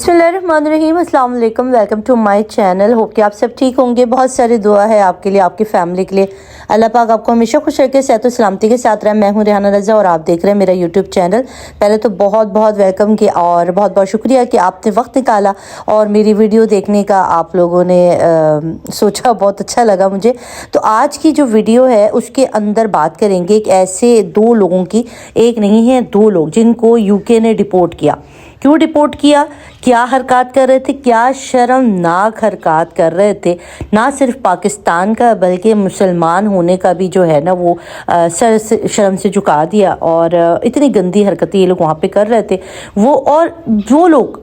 बिस्मिल्लाहिर्रहमानिर्रहीम, अस्सलाम वालेकुम। Welcome to my channel. Hope कि आप सब ठीक होंगे। बहुत सारी दुआ है आपके लिए, आपकी फैमिली के लिए। अल्लाह पाक आपको हमेशा खुश रखे, सेहत और सलामती के साथ रहे। मैं हूं रेहाना रज़ा और आप देख रहे हैं मेरा यूट्यूब चैनल। पहले तो बहुत बहुत वेलकम किया और बहुत बहुत शुक्रिया कि आपने वक्त निकाला और मेरी वीडियो देखने का आप लोगों ने सोचा। बहुत अच्छा लगा मुझे। तो आज की जो वीडियो है उसके अंदर बात करेंगे एक ऐसे दो लोगों की, एक नहीं है दो लोग, जिनको यूके ने डिपोर्ट किया। क्यों डिपोर्ट किया, क्या हरकत कर रहे थे, क्या शर्मनाक हरकत कर रहे थे। ना सिर्फ पाकिस्तान का बल्कि मुसलमान होने का भी जो है ना वो सर से शर्म से झुका दिया। और इतनी गंदी हरकतें ये लोग वहाँ पे कर रहे थे वो। और जो लोग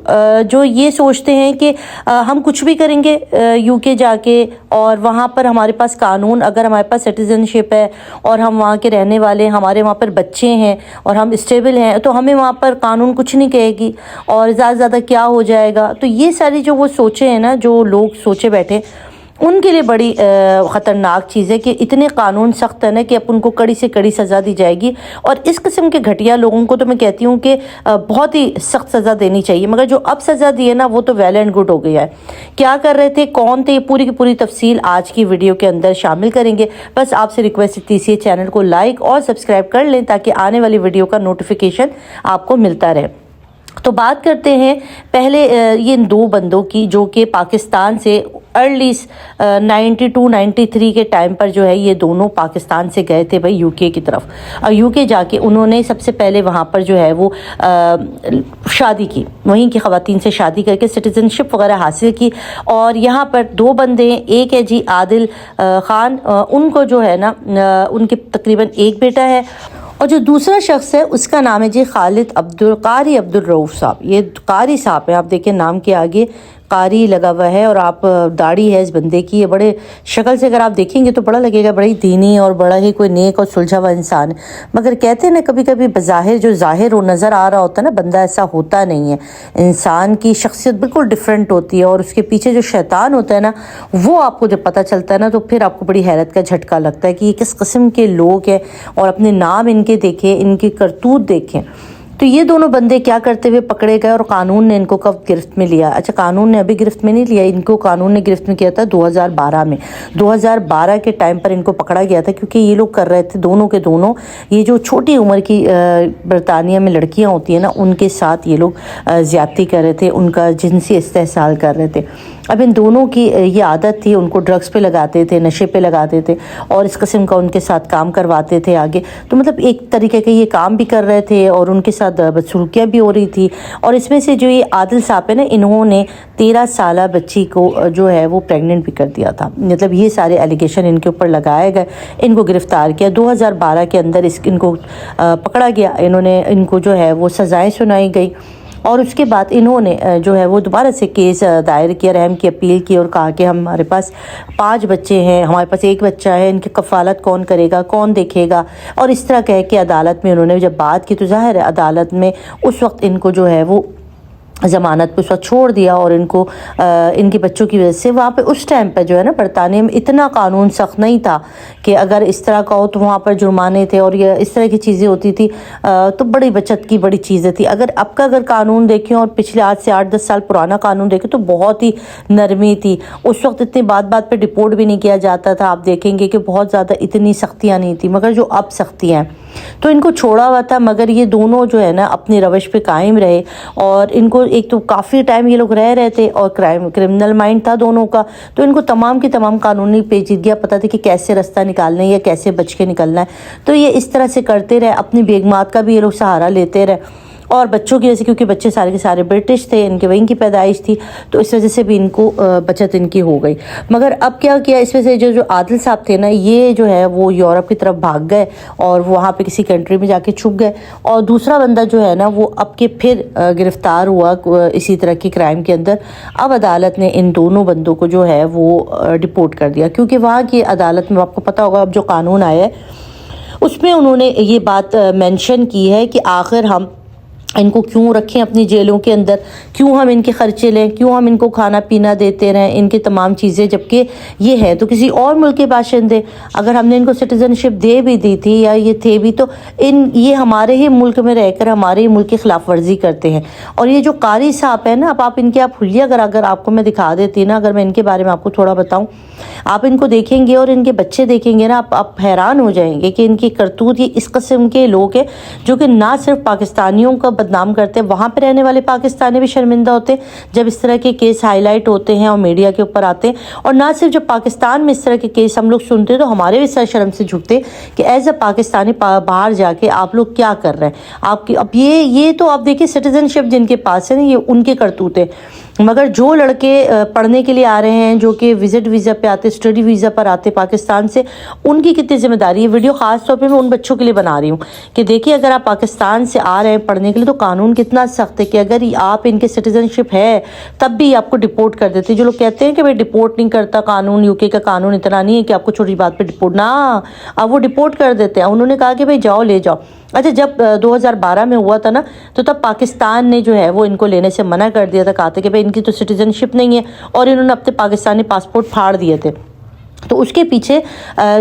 जो ये सोचते हैं कि हम कुछ भी करेंगे यूके जाके और वहाँ पर हमारे पास कानून, अगर हमारे पास सिटीजनशिप है और हम वहाँ के रहने वाले हैं, हमारे वहाँ पर बच्चे हैं और हम स्टेबल हैं, तो हमें वहाँ पर कानून कुछ नहीं कहेगी और ज़्यादा से ज़्यादा क्या हो जाएगा। तो ये सारी जो वो सोचे हैं ना, जो लोग सोचे बैठे, उनके लिए बड़ी ख़तरनाक चीज़ है कि इतने कानून सख्त है ना कि अब उनको कड़ी से कड़ी सज़ा दी जाएगी। और इस किस्म के घटिया लोगों को तो मैं कहती हूँ कि बहुत ही सख्त सज़ा देनी चाहिए। मगर जो अब सज़ा दी है ना वो तो वेल एंड गुड हो गया है। क्या कर रहे थे, कौन थे, पूरी की पूरी तफसील आज की वीडियो के अंदर शामिल करेंगे। बस आपसे रिक्वेस्ट थी इसी चैनल को लाइक और सब्सक्राइब कर लें ताकि आने वाली वीडियो का नोटिफिकेशन आपको मिलता रहे। तो बात करते हैं पहले ये दो बंदों की जो कि पाकिस्तान से अर्ली 92-93 के टाइम पर जो है ये दोनों पाकिस्तान से गए थे भाई यूके की तरफ। और यूके जाके उन्होंने सबसे पहले वहाँ पर जो है वो शादी की, वहीं की ख़वातीन से शादी करके सिटीज़नशिप वगैरह हासिल की। और यहाँ पर दो बंदे हैं, एक है जी आदिल ख़ान, उनको जो है ना उनके तकरीबन एक बेटा है। और जो दूसरा शख्स है उसका नाम है जी खालिद कारी अब्दुल रऊफ़ साहब। ये कारी साहब है, आप देखें नाम के आगे कारी लगा हुआ है और आप दाढ़ी है इस बंदे की। ये बड़े शक्ल से अगर आप देखेंगे तो बड़ा लगेगा बड़ा ही दीनी और बड़ा ही कोई नेक और सुलझा हुआ इंसान है। मगर कहते हैं ना कभी कभी बज़ाहिर जो ज़ाहिर और नज़र आ रहा होता है ना बंदा, ऐसा होता नहीं है। इंसान की शख्सियत बिल्कुल डिफरेंट होती है और उसके पीछे जो शैतान होता है ना वो आपको जब पता चलता है ना तो फिर आपको बड़ी हैरत का झटका लगता है कि ये किस किस्म के लोग हैं। और अपने नाम इनके देखें, इनकी करतूत देखें। तो ये दोनों बंदे क्या करते हुए पकड़े गए और कानून ने इनको कब गिरफ्त में लिया। अच्छा, कानून ने अभी गिरफ्त में नहीं लिया, इनको कानून ने गिरफ्त में किया था 2012 में। 2012 के टाइम पर इनको पकड़ा गया था क्योंकि ये लोग कर रहे थे दोनों के दोनों, ये जो छोटी उम्र की बरतानिया में लड़कियां होती हैं ना उनके साथ ये लोग ज़्यादती कर रहे थे, उनका जिनसी इस्तेहसाल कर रहे थे। अब इन दोनों की ये आदत थी, उनको ड्रग्स पे लगाते थे, नशे पे लगाते थे और इस किस्म का उनके साथ काम करवाते थे आगे। तो मतलब एक तरीके के ये काम भी कर रहे थे और उनके साथ बदसलूकियाँ भी हो रही थी। और इसमें से जो ये आदिल साहब है ना, इन्होंने 13 साल बच्ची को जो है वो प्रेग्नेंट भी कर दिया था। मतलब ये सारे एलिगेशन इनके ऊपर लगाए गए, इनको गिरफ्तार किया 2012 के अंदर, इनको पकड़ा गया। इनको जो है वो सज़ाएँ सुनाई गई और उसके बाद इन्होंने जो है वो दोबारा से केस दायर किया, रहम की अपील की और कहा कि हमारे पास 5 बच्चे हैं, हमारे पास एक बच्चा है, इनकी कफ़ालत कौन करेगा, कौन देखेगा। और इस तरह कह के अदालत में उन्होंने जब बात की तो ज़ाहिर है अदालत में उस वक्त इनको जो है वो ज़मानत पे उस वक्त छोड़ दिया। और इनको इनके बच्चों की वजह से वहाँ पे उस टाइम पे जो है ना बरतानिया में इतना कानून सख्त नहीं था कि अगर इस तरह का हो तो वहाँ पर जुर्माने थे और ये इस तरह की चीज़ें होती थी। तो बड़ी बचत की बड़ी चीज़ें थी। अगर अब का अगर कानून देखें और पिछले आज से 8-10 साल पुराना कानून देखें तो बहुत ही नरमी थी। उस वक्त इतनी बात पे डिपोर्ट भी नहीं किया जाता था। आप देखेंगे कि बहुत ज़्यादा इतनी सख्तियाँ नहीं थी, मगर जो अब सख्तियाँ हैं तो इनको छोड़ा हुआ था। मगर ये दोनों जो है ना अपनी रवश पे कायम रहे और इनको एक तो काफ़ी टाइम ये लोग रह रहे थे और क्रिमिनल माइंड था दोनों का, तो इनको तमाम की तमाम कानूनी पेचीदगियाँ पता थी कि कैसे रास्ता निकालना है या कैसे बच के निकलना है। तो ये इस तरह से करते रहे, अपनी बेगमात का भी ये लोग सहारा लेते रहे और बच्चों की वजह से, क्योंकि बच्चे सारे के सारे ब्रिटिश थे, इनके वहीं की पैदाइश थी, तो इस वजह से भी इनको बचत इनकी हो गई। मगर अब क्या किया, इस वजह से जो आदिल साहब थे ना ये जो है वो यूरोप की तरफ भाग गए और वहाँ पे किसी कंट्री में जाके छुप गए। और दूसरा बंदा जो है ना वो अब के फिर गिरफ़्तार हुआ इसी तरह की क्राइम के अंदर। अब अदालत ने इन दोनों बंदों को जो है वो डिपोर्ट कर दिया, क्योंकि वहाँ की अदालत में आपको पता होगा अब जो कानून आया है उसमें उन्होंने ये बात मेंशन की है कि आखिर हम ان کو کیوں رکھیں اپنی جیلوں کے اندر, کیوں ہم ان کے خرچے لیں, کیوں ہم ان کو کھانا پینا دیتے رہیں, ان کی تمام چیزیں, جبکہ یہ ہے تو کسی اور ملک کے باشندے. اگر ہم نے ان کو سٹیزن شپ دے بھی دی تھی یا یہ تھے بھی, تو یہ ہمارے ہی ملک میں رہ کر ہمارے ہی ملک کی خلاف ورزی کرتے ہیں. اور یہ جو قاری صاحب ہیں نا, اب آپ ان کے حلیہ اگر آپ کو میں دکھا دیتی نا, اگر میں ان کے بارے میں آپ کو تھوڑا بتاؤں, آپ ان کو دیکھیں گے اور ان کے بچے دیکھیں گے نا, آپ حیران ہو جائیں گے کہ ان کی کرتوت. یہ اس قسم کے لوگ ہیں جو کہ نہ صرف پاکستانیوں کا بدنام کرتے ہیں, وہاں پہ رہنے والے پاکستانی بھی شرمندہ ہوتے ہیں جب اس طرح کے کیس ہائی لائٹ ہوتے ہیں اور میڈیا کے اوپر آتے ہیں. اور نہ صرف جب پاکستان میں اس طرح کے کیس ہم لوگ سنتے ہیں تو ہمارے بھی سر شرم سے جھکتے کہ ایز اے پاکستانی باہر جا کے آپ لوگ کیا کر رہے ہیں. آپ کی اب یہ تو آپ دیکھیں سٹیزن شپ جن کے پاس ہے نا, یہ ان کے کرتوت ہیں. مگر جو لڑکے پڑھنے کے لیے آ رہے ہیں, جو کہ وزٹ ویزا پہ آتے, اسٹڈی ویزا پر آتے پاکستان سے, ان کی کتنی ذمہ داری ہے. ویڈیو خاص طور پہ میں ان بچوں کے لیے بنا رہی ہوں کہ دیکھیے اگر آپ پاکستان سے آ رہے ہیں پڑھنے کے لیے تو قانون کتنا سخت ہے کہ اگر آپ ان کے سٹیزن شپ ہے تب بھی آپ کو ڈپورٹ کر دیتے. جو لوگ کہتے ہیں کہ بھائی ڈپورٹ نہیں کرتا قانون, یو کے کا قانون اتنا نہیں ہے کہ آپ کو چھوٹی بات پہ ڈپورٹ, نہ اب وہ ڈپورٹ کر دیتے ہیں. انہوں نے کہا کہ بھائی جاؤ لے جاؤ. اچھا, جب 2012 میں ہوا تھا نا, تو تب پاکستان نے جو ہے وہ ان کو لینے سے منع کر دیا تھا. کہا تھا کہ بھائی ان کی تو سٹیزن شپ نہیں ہے, اور انہوں نے اپنے پاکستانی پاسپورٹ پھاڑ دیے تھے. تو اس کے پیچھے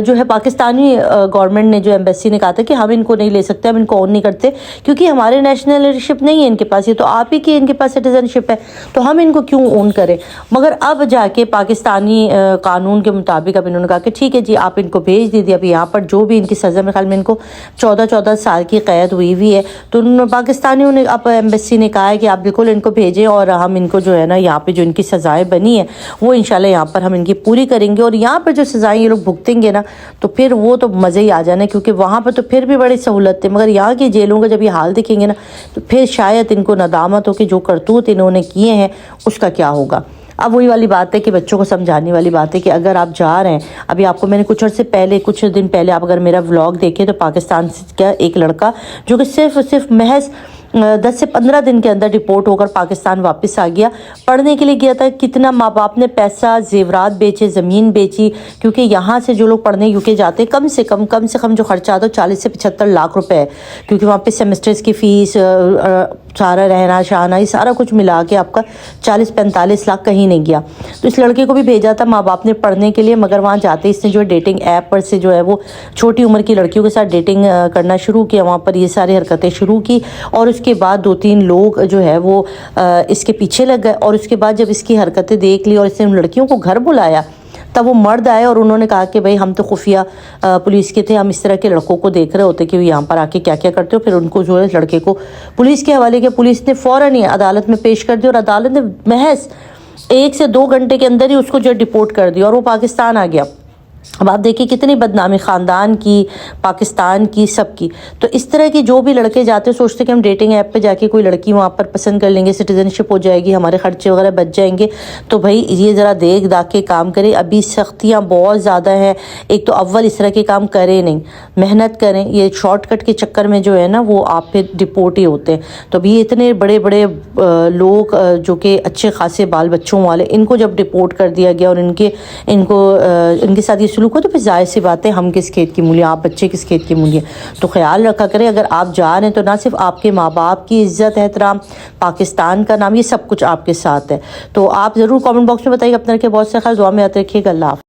جو ہے پاکستانی گورنمنٹ نے, جو ایمبیسی نے کہا تھا کہ ہم ان کو نہیں لے سکتے, ہم ان کو اون نہیں کرتے کیونکہ ہمارے نیشنلشپ نہیں ہے ان کے پاس, یہ تو آپ ہی کی ان کے پاس سٹیزن شپ ہے, تو ہم ان کو کیوں اون کریں. مگر اب جا کے پاکستانی قانون کے مطابق اب انہوں نے کہا کہ ٹھیک ہے جی آپ ان کو بھیج دیجیے. اب یہاں پر جو بھی ان کی سزا, میں خیال میں ان کو 14 سال کی قید ہوئی ہے, تو پاکستانیوں نے, اب ایمبیسی نے کہا ہے کہ آپ بالکل ان کو بھیجیں اور ہم ان کو جو ہے نا یہاں پہ جو ان کی سزائیں بنی ہیں وہ انشاءاللہ یہاں پر ہم ان کی پوری کریں گے. اور یہاں پر جو سزائیں یہ لوگ بھگتیں گے نا تو پھر وہ تو مزے ہی آ جانا, کیونکہ وہاں پر تو پھر بھی بڑی سہولت تھی. مگر یہاں کی جیلوں کا جب یہ حال دیکھیں گے نا تو پھر شاید ان کو ندامت ہو کہ جو کرتوت انہوں نے کیے ہیں اس کا کیا ہوگا. اب وہی والی بات ہے کہ بچوں کو سمجھانے والی بات ہے کہ اگر آپ جا رہے ہیں, ابھی آپ کو میں نے کچھ دن پہلے آپ اگر میرا ولاگ دیکھیں تو پاکستان سے کیا ایک لڑکا جو کہ صرف محض 10 سے 15 دن کے اندر ڈپورٹ ہو کر پاکستان واپس آ گیا. پڑھنے کے لیے گیا تھا, کتنا ماں باپ نے پیسہ زیورات بیچے, زمین بیچی, کیونکہ یہاں سے جو لوگ پڑھنے یو کے جاتے ہیں کم سے کم جو خرچہ آتا ہے 40 سے 75 لاکھ روپے ہے, کیونکہ وہاں پہ سیمسٹرز کی فیس, سارا رہنا شہنا, یہ سارا کچھ ملا کے آپ کا 40-45 لاکھ کہیں نہیں گیا. تو اس لڑکے کو بھی بھیجا تھا ماں باپ نے پڑھنے کے لیے, مگر وہاں جاتے اس نے جو ڈیٹنگ ایپ پر سے جو ہے وہ چھوٹی عمر کی لڑکیوں کے ساتھ ڈیٹنگ کرنا شروع کیا, وہاں پر یہ ساری حرکتیں شروع کی. اور اس کے بعد 2-3 لوگ جو ہے وہ اس کے پیچھے لگ گئے, اور اس کے بعد جب اس کی حرکتیں دیکھ لی اور اس نے ان لڑکیوں کو گھر بلایا تب وہ مرد آئے اور انہوں نے کہا کہ بھائی ہم تو خفیہ پولیس کے تھے, ہم اس طرح کے لڑکوں کو دیکھ رہے ہوتے کہ وہ یہاں پر آ کے کیا کیا کرتے ہو. پھر ان کو جو ہے لڑکے کو پولیس کے حوالے کیا, پولیس نے فوراً ہی عدالت میں پیش کر دیا اور عدالت نے محض 1 سے 2 گھنٹے کے اندر ہی اس کو جو ڈپورٹ کر دیا اور وہ پاکستان آ گیا. اب آپ دیکھیں کتنی بدنامی خاندان کی, پاکستان کی, سب کی. تو اس طرح کی جو بھی لڑکے جاتے سوچتے کہ ہم ڈیٹنگ ایپ پہ جا کے کوئی لڑکی وہاں پر پسند کر لیں گے, سٹیزن شپ ہو جائے گی, ہمارے خرچے وغیرہ بچ جائیں گے. تو بھائی یہ ذرا دیکھ داکھ کے کام کرے, ابھی سختیاں بہت زیادہ ہیں. ایک تو اول اس طرح کے کام کرے نہیں, محنت کریں, یہ شارٹ کٹ کے چکر میں جو ہے نا وہ آپ پہ ڈپورٹ ہی ہوتے ہیں. تو ابھی اتنے بڑے بڑے لوگ جو کہ اچھے خاصے بال بچوں والے, ان کو جب ڈپورٹ کر دیا گیا اور ان کے ساتھ یہ سلوک ہو تو پھر ظاہر سی بات ہے ہم کس کھیت کی مولی, آپ بچے کس کھیت کی مولی. تو خیال رکھا کریں اگر آپ جا رہے ہیں تو نہ صرف آپ کے ماں باپ کی عزت احترام, پاکستان کا نام, یہ سب کچھ آپ کے ساتھ ہے. تو آپ ضرور کامنٹ باکس میں بتائیے اپنا, کے بہت سے خیر, دعا میں یاد رکھیے گا. اللہ حافظ.